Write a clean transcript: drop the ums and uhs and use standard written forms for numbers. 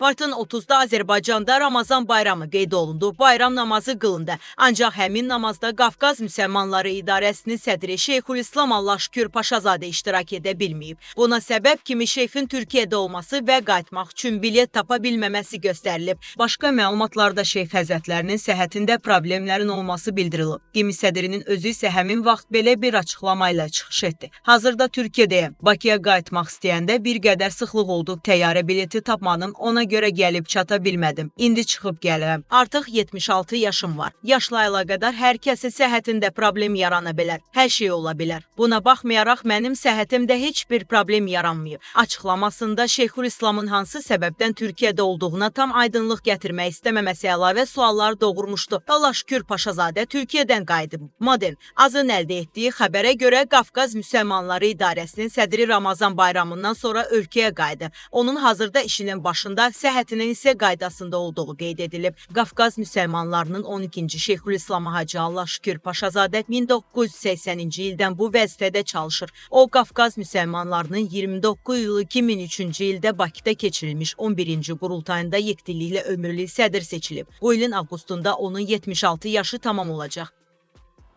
Martın 30-da Azərbaycanda Ramazan bayramı qeyd olundu. Bayram namazı qılındı. Ancaq həmin namazda Qafqaz Müsəlmanları İdarəsinin sədri Şeyxülislam Allahşükür Paşazadə iştirak edə bilməyib. Buna səbəb kimi şeyxin Türkiyədə olması və qayıtmaq üçün bilet tapa bilməməsi göstərilib. Başqa məlumatlarda şeyx həzrətlərinin səhhətində problemlərin olması bildirilib. Gemi sədrinin özü isə həmin vaxt belə bir açıqlama ilə çıxış etdi. Hazırda Türkiyədəyəm. Bakıya qayıtmaq istəyəndə bir qədər sıxlıq oldu. Təyyarə bileti tapmadım, ona görə gəlib çata bilmədim. İndi çıxıb gəlirəm. Artıq 76 yaşım var. Yaşla əlaqədar hər kəsin səhhətində problem yarana bilər. Hər şey ola bilər. Buna baxmayaraq mənim səhhətimdə heç bir problem yaranmayıb. Açıqlamasında Şeyxülislamın hansı səbəbdən Türkiyədə olduğuna tam aydınlıq gətirmək istəməməsi əlavə suallar doğurmuşdu. Allahşükür Paşazadə Türkiyədən qayıdıb. Modern azın əldə etdiyi xəbərə görə Qafqaz Müsəlmanları İdarəsinin sədri Ramazan bayramından sonra ölkəyə qayıdı. Onun hazırda işinin başında, səhhətinin isə qaydasında olduğu qeyd edilib. Qafqaz müsəlmanlarının 12-ci Şeyxülislam Hacı Allahşükür Paşazadə 1980-ci ildən bu vəzifədə çalışır. O, Qafqaz müsəlmanlarının 29 iyulu 2003-cü ildə Bakıda keçirilmiş 11-ci qurultayında yekdilliklə ömürlük sədr seçilib. Bu ilin avqustunda onun 76 yaşı tamam olacaq.